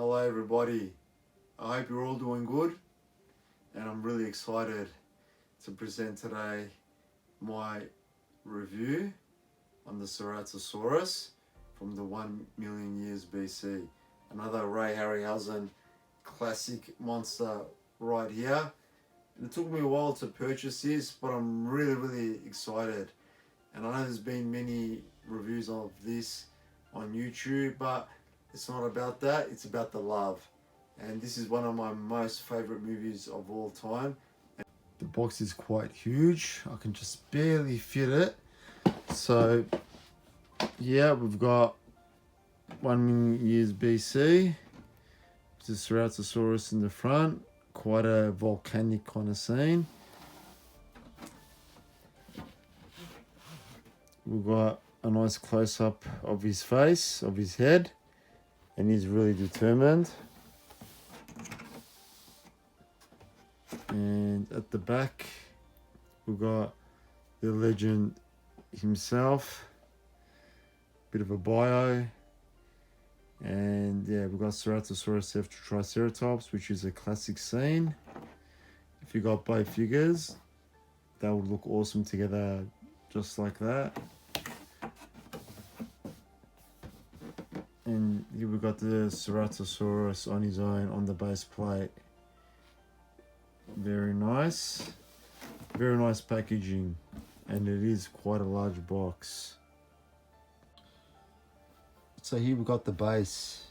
Hello everybody, I hope you're all doing good, and I'm really excited to present today my review on the Ceratosaurus from the 1 million years BC. Another Ray Harrryhausen classic monster right here. And it took me a while to purchase this, but I'm really excited. And I know there's been many reviews of this on YouTube, but it's not about that, it's about the love. And this is one of my most favorite movies of all time. The box is quite huge, I can just barely fit it. So yeah, we've got 1 million years BC, the Ceratosaurus in the front, quite a volcanic kind of scene. We've got a nice close-up of his face, of his head, and he's really determined. And at the back we've got the legend himself, bit of a bio, and yeah, we've got Ceratosaurus after Triceratops, which is a classic scene. If you got both figures, that would look awesome together, just like that. And here we've got the Ceratosaurus on his own on the base plate. Very nice packaging, and it is quite a large box. So here we've got the base.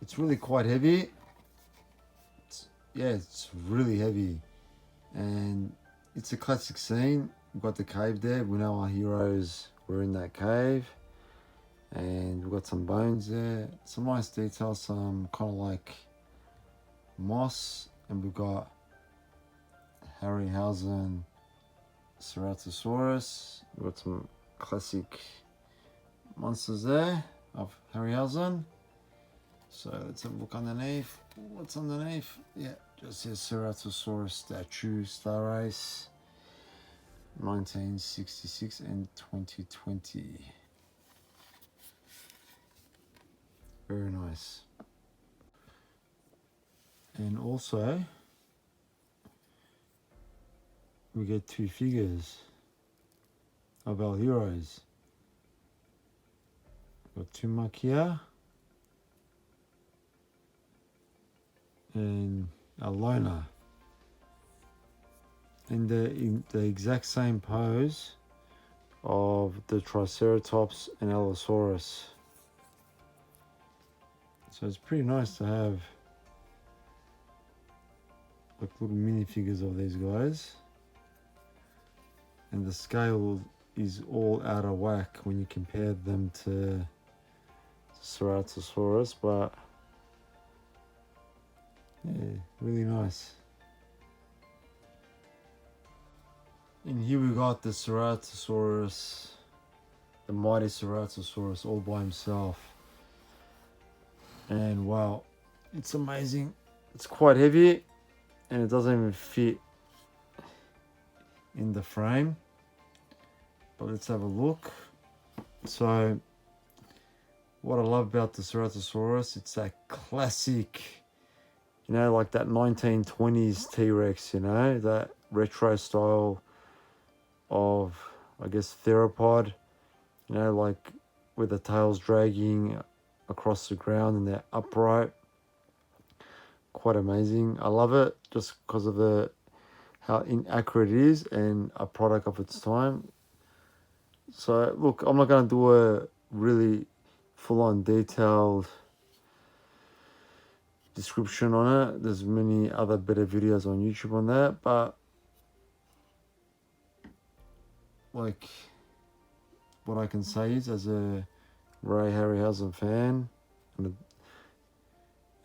It's really quite heavy. It's really heavy, and it's a classic scene. We've got the cave there. We know our heroes were in that cave, and we've got some bones there, some nice details, some kind of like moss. And we've got Harryhausen Ceratosaurus. We've got some classic monsters there of Harryhausen. So let's have a look underneath. What's underneath? Yeah, just says Ceratosaurus statue, Star Race, 1966 and 2020. Very nice. And also we get two figures of our heroes. We've got Tumak here and Alona, and they're in the exact same pose of the Triceratops and Allosaurus. So it's pretty nice to have like little mini figures of these guys, and the scale is all out of whack when you compare them to Ceratosaurus, but yeah, really nice. And here we got the Ceratosaurus, the mighty Ceratosaurus, all by himself. And wow, it's amazing. It's quite heavy, and it doesn't even fit in the frame, but let's have a look. So what I love about the Ceratosaurus, it's that classic, you know, like that 1920s T-Rex, you know, that retro style of, I guess, theropod, you know, like with the tails dragging across the ground and they're upright. Quite amazing. I love it just because of how inaccurate it is and a product of its time. So look, I'm not going to do a really full-on detailed description on it. There's many other better videos on YouTube on that, but like what I can say is, as a Ray Harryhausen fan and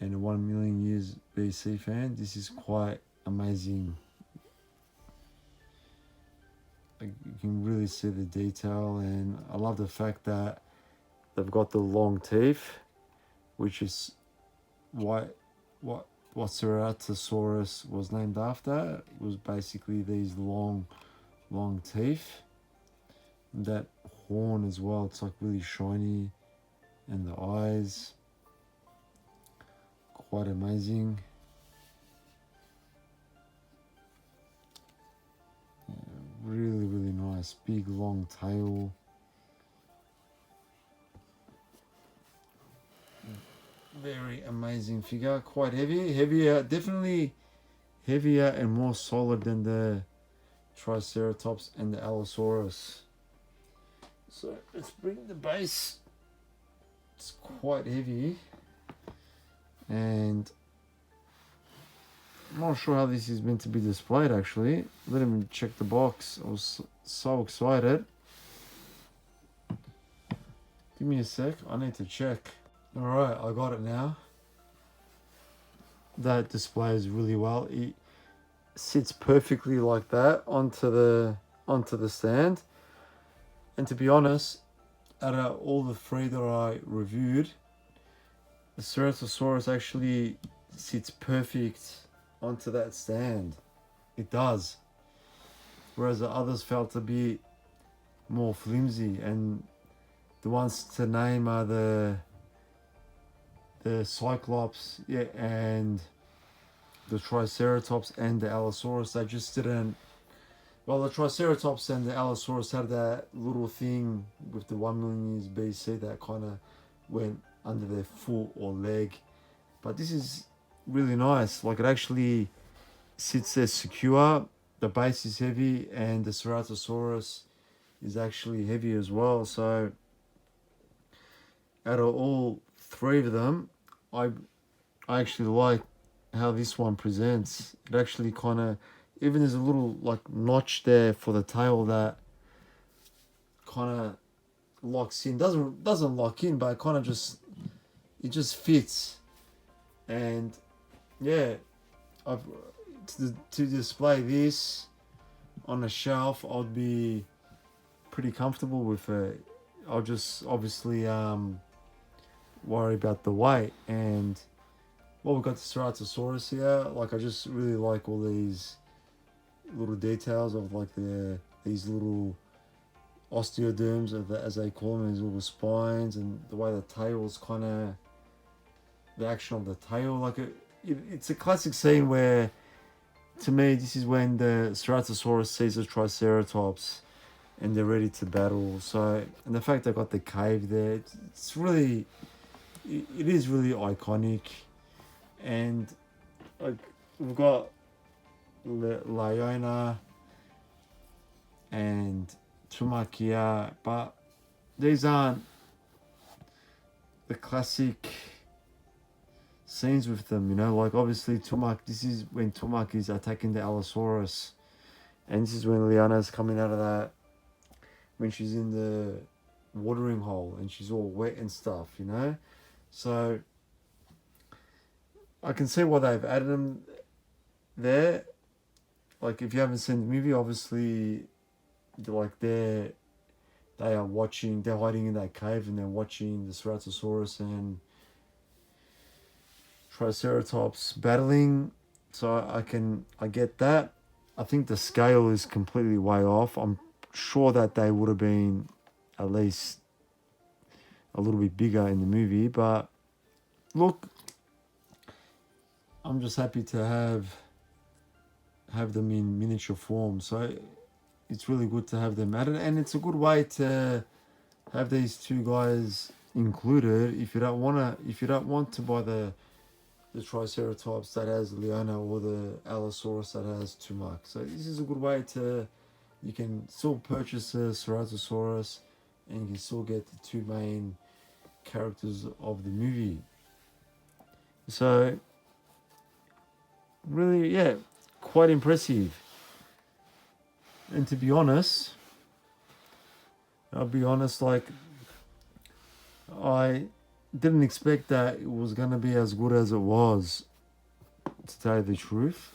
a 1 million years BC fan, this is quite amazing. Like, you can really see the detail, and I love the fact that they've got the long teeth, which is what Ceratosaurus was named after. It was basically these long teeth. And that horn as well, it's like really shiny, and the eyes. quite amazing. Really, really nice. Big, long tail. Very amazing figure. Quite heavy. Heavier, definitely heavier and more solid than the Triceratops and the Allosaurus. So let's bring the base. It's quite heavy. And I'm not sure how this is meant to be displayed actually. Let him check the box. I was so excited. Give me a sec. I need to check. Alright, I got it now. That displays really well. It sits perfectly like that onto the stand. And to be honest, out of all the three that I reviewed, the Ceratosaurus actually sits perfect onto that stand. It does. Whereas the others felt to be more flimsy, and the ones to name are the Cyclops, yeah, and the Triceratops and the Allosaurus. They just didn't. Well, the Triceratops and the Allosaurus had that little thing with the 1 million years BC that kind of went under their foot or leg. But this is really nice. Like, it actually sits there secure. The base is heavy, and the Ceratosaurus is actually heavy as well. So out of all three of them, I actually like how this one presents. It actually kind of, even there's a little like notch there for the tail that kind of locks in. Doesn't lock in, but it kind of just fits. And yeah, to display this on a shelf, I'd be pretty comfortable with it. I'll just obviously worry about the weight. And well, we've got the Ceratosaurus here. Like, I just really like all these little details of like these little osteoderms, as they call them, these little spines, and the way the tail's kind of, the action of the tail. Like, it's a classic scene where, to me, this is when the Ceratosaurus sees the Triceratops and they're ready to battle. So, and the fact they got the cave there, it's really, it is really iconic. And like, we've got Leona and Tumakia, but these aren't the classic scenes with them, you know. Like, obviously this is when Tumak is attacking the Allosaurus, and this is when Leona's coming out of that, when she's in the watering hole and she's all wet and stuff, you know. So I can see why they've added them there. Like, if you haven't seen the movie, obviously, they are watching, they're hiding in that cave and they're watching the Ceratosaurus and Triceratops battling. So I get that. I think the scale is completely way off. I'm sure that they would have been at least a little bit bigger in the movie, but look, I'm just happy to have them in miniature form. So it's really good to have them added, and it's a good way to have these two guys included if you don't want to buy the Triceratops that has Leona or the Allosaurus that has Tumak. So this is a good way you can still purchase the Ceratosaurus and you can still get the two main characters of the movie. So really, yeah, quite impressive. And to be honest, like, I didn't expect that it was going to be as good as it was, to tell you the truth.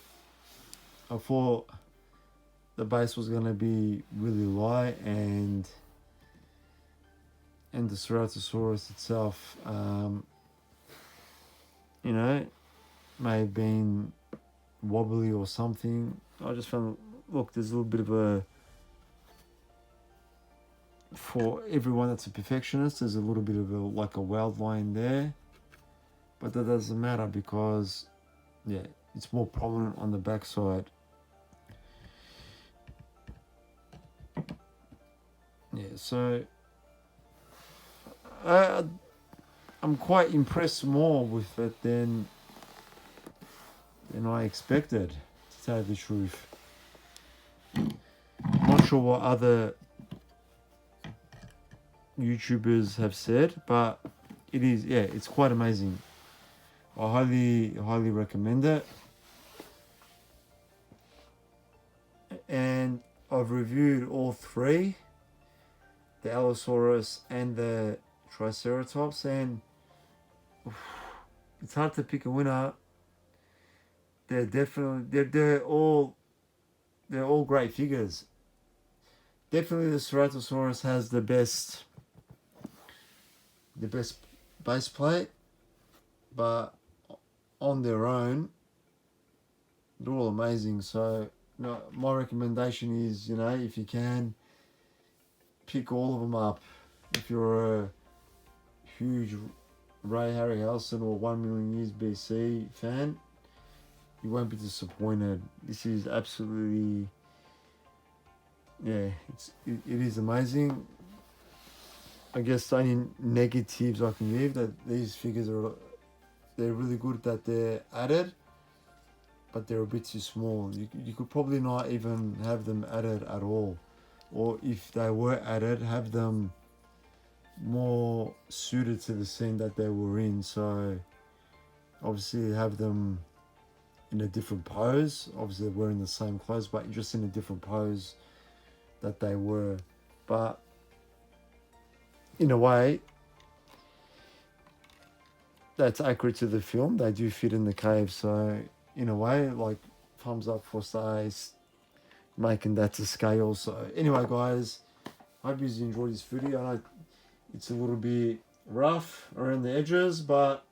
I thought the base was going to be really light, and the Ceratosaurus itself, you know, may have been wobbly or something. I just found, look, there's a little bit of a, for everyone that's a perfectionist, there's a little bit of a weld line there, but that doesn't matter because, yeah, it's more prominent on the backside. Yeah, so I'm quite impressed more with it than I expected, to tell you the truth. Not sure what other YouTubers have said, but it is, yeah, it's quite amazing. I highly recommend it. And I've reviewed all three, the Allosaurus and the Triceratops, and it's hard to pick a winner. They're definitely they're all great figures. Definitely the Ceratosaurus has the best base plate, but on their own they're all amazing. So my recommendation is, if you can, pick all of them up. If you're a huge Ray Harrryhausen or 1 Million Years B.C. fan, you won't be disappointed. This is absolutely, yeah, it is amazing. I guess the only negatives I can give, that these figures they're really good that they're added, but they're a bit too small. You could probably not even have them added at all, or if they were added, have them more suited to the scene that they were in. So obviously have them in a different pose. Obviously they're wearing the same clothes, but just in a different pose that they were. But in a way, that's accurate to the film. They do fit in the cave. So in a way, like, thumbs up for making that to scale. So anyway, guys, I hope you enjoyed this video. I know it's a little bit rough around the edges, but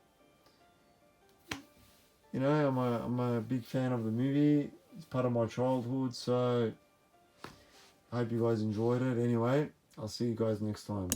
I'm a big fan of the movie. It's part of my childhood, so I hope you guys enjoyed it. Anyway, I'll see you guys next time.